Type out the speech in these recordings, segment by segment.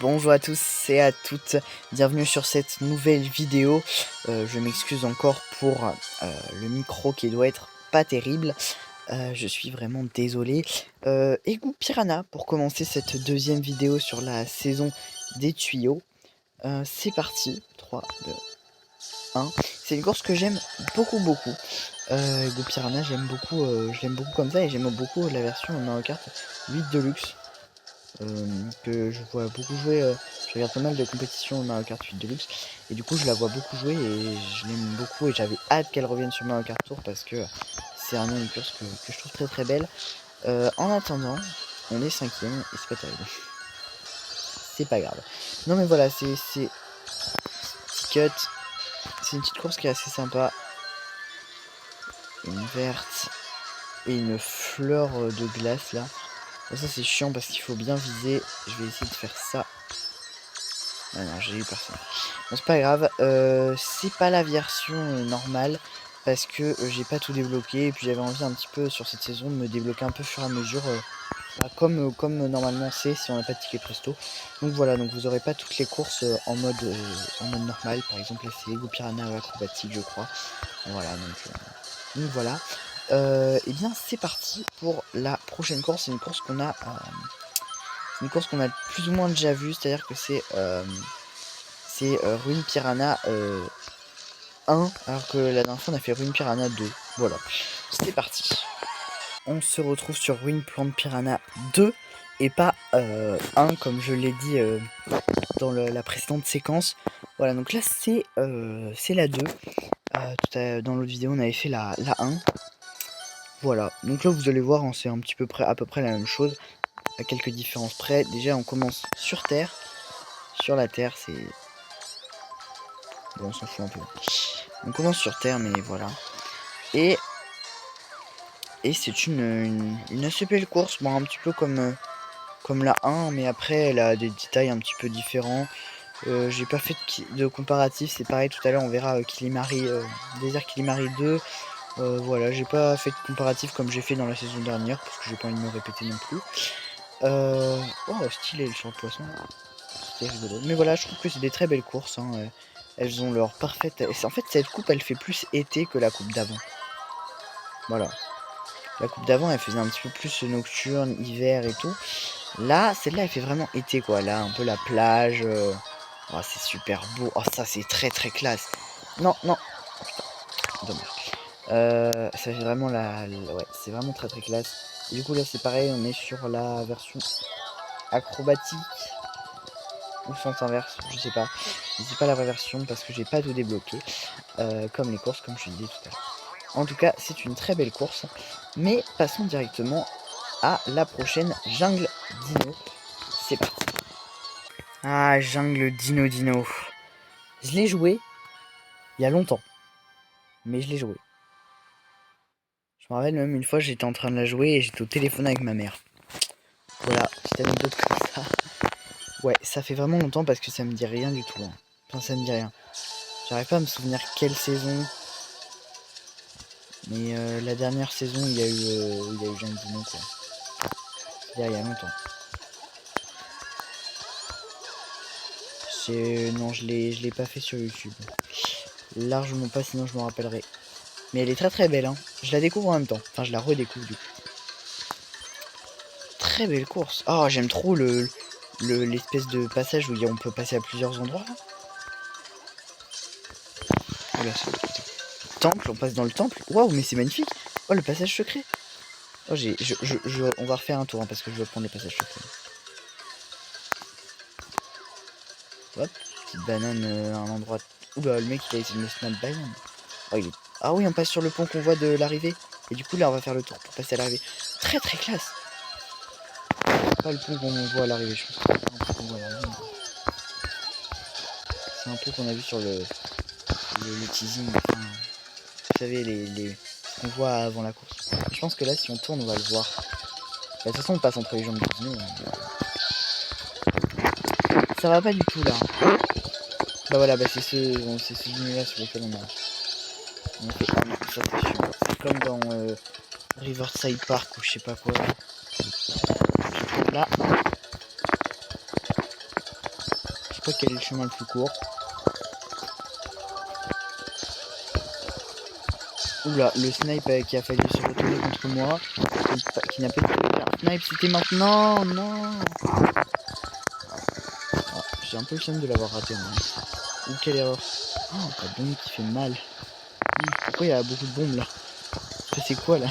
Bonjour à tous et à toutes, bienvenue sur cette nouvelle vidéo. Je m'excuse encore pour le micro qui doit être pas terrible. Je suis vraiment désolé. Égout Piranha pour commencer cette deuxième vidéo sur la saison des tuyaux. C'est parti, 3, 2, 1. C'est une course que j'aime beaucoup. Égout Piranha, j'aime beaucoup, je l'aime beaucoup comme ça, et j'aime beaucoup la version Mario Kart 8 Deluxe. Que je vois beaucoup jouer, je regarde pas mal de compétitions Mario Kart 8 Deluxe et du coup je la vois beaucoup jouer et je l'aime beaucoup et j'avais hâte qu'elle revienne sur Mario Kart Tour parce que c'est vraiment une course que je trouve très belle. En attendant, on est 5ème et c'est pas terrible. C'est pas grave. Non mais voilà, c'est petit cut, c'est une petite course qui est assez sympa. Une verte et une fleur de glace là. Ça c'est chiant parce qu'il faut bien viser. Je vais essayer de faire ça. Ah non, j'ai eu personne. Bon, c'est pas grave. C'est pas la version normale parce que j'ai pas tout débloqué. Et puis j'avais envie un petit peu sur cette saison de me débloquer un peu au fur et à mesure. Comme normalement c'est si on n'a pas de ticket presto. Donc voilà, donc vous aurez pas toutes les courses en mode normal. Par exemple, là c'est Égout Piranha acrobatique, je crois. Voilà, donc voilà. Et bien c'est parti pour la prochaine course. C'est une course qu'on a. Une course qu'on a plus ou moins déjà vue, c'est-à-dire que c'est Ruine Piranha 1, alors que la dernière fois on a fait Ruine Piranha 2. Voilà, c'est parti. On se retrouve sur Ruine Plante Piranha 2 et pas 1 comme je l'ai dit dans la précédente séquence. Voilà, donc là c'est la 2. Dans l'autre vidéo on avait fait la 1. Voilà, donc là vous allez voir, hein, c'est un petit peu à peu près la même chose, à quelques différences près. Déjà on commence sur Terre. Sur la Terre, c'est... Bon, on s'en fout un peu. On commence sur Terre, mais voilà. Et c'est une assez belle course. Bon, un petit peu comme la 1, mais après, elle a des détails un petit peu différents. J'ai pas fait de comparatif. C'est pareil, tout à l'heure, on verra Kilimari, Désert Kilimari 2. Voilà, j'ai pas fait de comparatif comme j'ai fait dans la saison dernière, parce que j'ai pas envie de me répéter non plus. Oh, stylé le champ de poisson. C'était rigolo. Mais voilà, je trouve que c'est des très belles courses. Hein. Elles ont leur parfaite... En fait, cette coupe, elle fait plus été que la coupe d'avant. Voilà. La coupe d'avant, elle faisait un petit peu plus nocturne, hiver et tout. Là, celle-là, elle fait vraiment été, quoi. Là, un peu la plage. Oh, c'est super beau. Oh, ça, c'est très classe. Non. Oh, putain. Dommage. Ça fait vraiment ouais, c'est vraiment très classe. Et du coup, là, c'est pareil. On est sur la version acrobatique. Ou sens inverse, je sais pas. C'est pas la vraie version parce que j'ai pas tout débloqué. Comme les courses, comme je disais tout à l'heure. En tout cas, c'est une très belle course. Mais passons directement à la prochaine Jungle Dino. C'est parti. Ah, Jungle Dino. Je l'ai joué il y a longtemps. Mais je l'ai joué. Je me rappelle même une fois, j'étais en train de la jouer et j'étais au téléphone avec ma mère. Voilà, petite anecdote comme ça. Ouais, ça fait vraiment longtemps parce que ça me dit rien du tout. Hein. Enfin, ça me dit rien. J'arrive pas à me souvenir quelle saison. Mais la dernière saison, il y a eu Jungle Dino, quoi. Il y a longtemps. Non, je l'ai pas fait sur YouTube. Largement pas, sinon je m'en rappellerai. Mais elle est très belle, hein. Je la découvre en même temps. Enfin, je la redécouvre du coup. Très belle course. Oh, j'aime trop l'espèce de passage où on peut passer à plusieurs endroits. Là. Oh là, temple, on passe dans le temple. Waouh, mais c'est magnifique. Oh, le passage secret. Oh, on va refaire un tour hein, parce que je veux prendre le passage secret. Hop, petite banane à un endroit. Oula, le mec il a essayé de me snap banane. Oh, ah oui, on passe sur le pont qu'on voit de l'arrivée. Et du coup, là, on va faire le tour pour passer à l'arrivée. Très classe. Pas le pont qu'on voit à l'arrivée, je pense. C'est un pont qu'on a vu sur le teasing. Enfin, vous savez, ce qu'on voit avant la course. Je pense que là, si on tourne, on va le voir. De toute façon, on passe entre les jambes de Dino. Ça va pas du tout, là. Bah voilà, bah c'est ce Dino-là sur lequel on fait... Ah non, ça c'est sûr. C'est comme dans Riverside Park ou je sais pas quoi. Là. pas quel est le chemin le plus court. Oula, le snipe qui a failli se retourner contre moi, qui n'a pas été faire snipe, c'était maintenant, non. Ah, j'ai un peu le seum de l'avoir raté, moi. Ou quelle erreur. Oh, la bombe qui fait mal. Pourquoi il y a beaucoup de bombes là? C'est quoi là?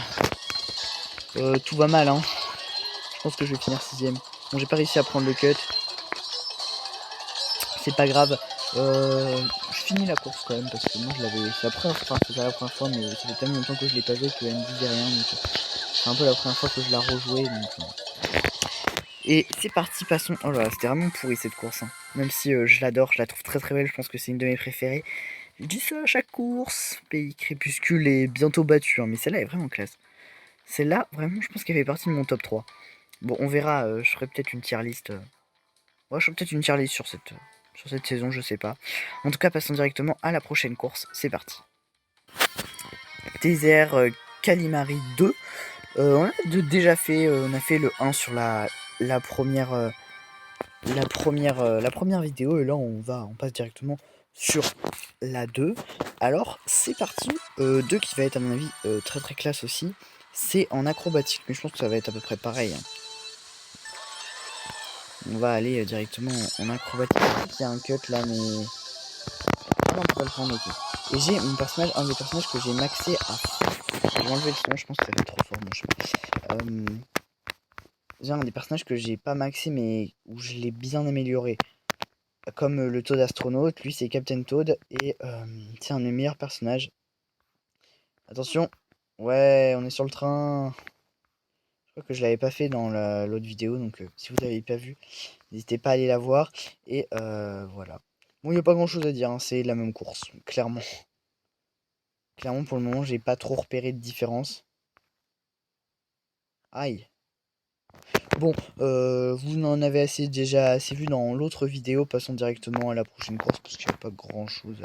Tout va mal, hein. Je pense que je vais finir 6ème. Bon, j'ai pas réussi à prendre le cut. C'est pas grave. Je finis la course quand même parce que moi je l'avais. C'est la première fois, c'est pas la première fois, mais ça fait tellement longtemps que je l'ai pas joué qu'elle me disait rien. Donc c'est un peu la première fois que je la rejouais. Et c'est parti, passons. Oh là, c'était vraiment pourri cette course. Hein. Même si je l'adore, je la trouve très très belle. Je pense que c'est une de mes préférées. Je dis ça à chaque course. Pays Crépuscule est bientôt battu, hein, mais celle-là est vraiment classe. Celle-là, vraiment, je pense qu'elle fait partie de mon top 3. Bon, on verra. Je ferai peut-être une tier list. Ouais, je ferai peut-être une tier list sur cette saison, je sais pas. En tout cas, passons directement à la prochaine course. C'est parti. Désert Calimari 2. On a déjà fait, on a fait le 1 sur la première vidéo et là on passe directement sur la 2. Alors c'est parti. 2 qui va être à mon avis très très classe aussi. C'est en acrobatique, mais je pense que ça va être à peu près pareil. Hein. On va aller directement en acrobatique. Il y a un cut là, mais ah non, on peut pas le prendre, ok. Et j'ai mon personnage, un des personnages que j'ai maxé à. Je vais enlever le son, je pense que ça fait trop fort mon jeu. J'ai un des personnages que j'ai pas maxé mais où je l'ai bien amélioré. Comme le Toad astronaute, lui c'est Captain Toad et c'est un de mes meilleurs personnages. Attention, ouais, on est sur le train. Je crois que je l'avais pas fait dans l'autre vidéo, donc si vous l'avez pas vu, n'hésitez pas à aller la voir. Et voilà. Bon, il n'y a pas grand chose à dire, hein, c'est la même course, clairement. Clairement, pour le moment, j'ai pas trop repéré de différence. Aïe. Bon, vous en avez déjà assez vu dans l'autre vidéo. Passons directement à la prochaine course parce qu'il n'y a pas grand chose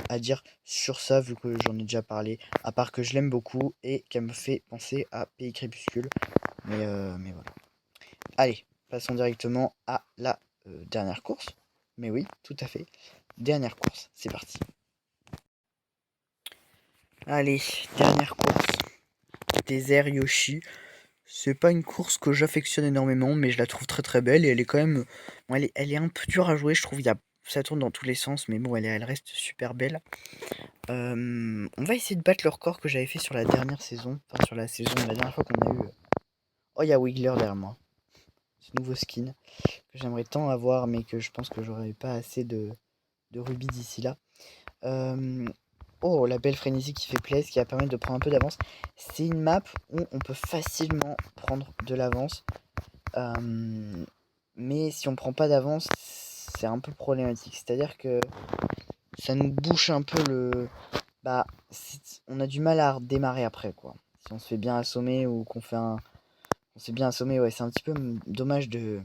à dire sur ça vu que j'en ai déjà parlé. À part que je l'aime beaucoup et qu'elle me fait penser à Pays Crépuscule. Mais voilà. Allez, passons directement à la dernière course. Mais oui, tout à fait. Dernière course, c'est parti. Allez, dernière course. Désert Yoshi. C'est pas une course que j'affectionne énormément, mais je la trouve très très belle et elle est quand même. Bon, elle est un peu dure à jouer, je trouve. Ça tourne dans tous les sens, mais bon, elle reste super belle. On va essayer de battre le record que j'avais fait sur la dernière saison. Enfin, sur la dernière fois qu'on a eu. Oh, il y a Wiggler derrière moi. Ce nouveau skin que j'aimerais tant avoir, mais que je pense que j'aurais pas assez de rubis d'ici là. Oh, la belle frénésie qui fait plaisir, qui va permettre de prendre un peu d'avance. C'est une map où on peut facilement prendre de l'avance. Mais si on prend pas d'avance, c'est un peu problématique. C'est-à-dire que ça nous bouche un peu le. Bah, on a du mal à redémarrer après, quoi. Si on se fait bien assommer ou qu'on fait un. On se fait bien assommer, ouais, c'est un petit peu dommage de.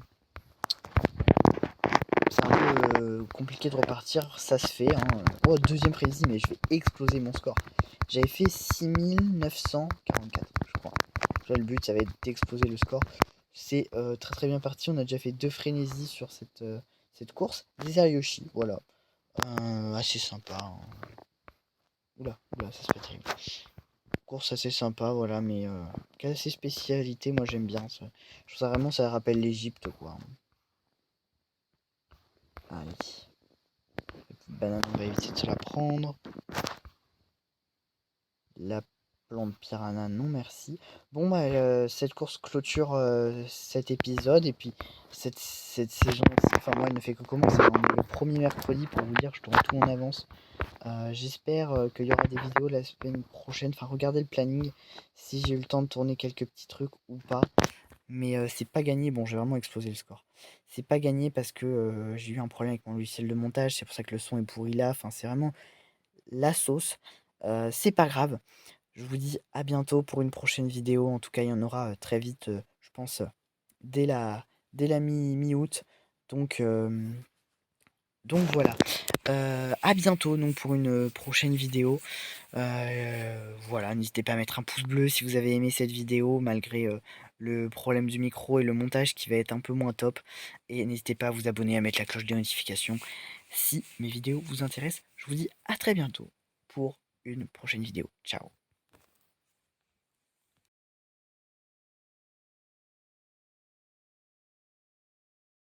C'est un peu compliqué de repartir, ça se fait. Hein. Oh, deuxième frénésie, mais je vais exploser mon score. J'avais fait 6944, je crois. Là, le but, ça va être d'exploser le score. C'est très très bien parti. On a déjà fait 2 frénésies sur cette course. Désert Yoshi, voilà. Assez sympa. Hein. Oula, ça se fait terrible. Course assez sympa, voilà, mais assez spécialité, moi j'aime bien. Ça. Je trouve ça vraiment, ça rappelle l'Egypte, quoi. Allez. La petite banane, on va essayer de se la prendre. La plante piranha, non merci. Bon, bah, cette course clôture cet épisode. Et puis, cette saison, enfin, moi, elle ne fait que commencer. Hein. Le premier mercredi, pour vous dire, je tourne tout en avance. J'espère qu'il y aura des vidéos la semaine prochaine. Enfin, regardez le planning. Si j'ai eu le temps de tourner quelques petits trucs ou pas. Mais c'est pas gagné. Bon, j'ai vraiment explosé le score. C'est pas gagné parce que j'ai eu un problème avec mon logiciel de montage. C'est pour ça que le son est pourri là. Enfin, c'est vraiment la sauce. C'est pas grave. Je vous dis à bientôt pour une prochaine vidéo. En tout cas, il y en aura très vite, je pense, dès la, mi-août. Donc voilà. À bientôt donc, pour une prochaine vidéo. Voilà, n'hésitez pas à mettre un pouce bleu si vous avez aimé cette vidéo, malgré le problème du micro et le montage qui va être un peu moins top. Et n'hésitez pas à vous abonner, à mettre la cloche des notifications si mes vidéos vous intéressent. Je vous dis à très bientôt pour une prochaine vidéo. Ciao.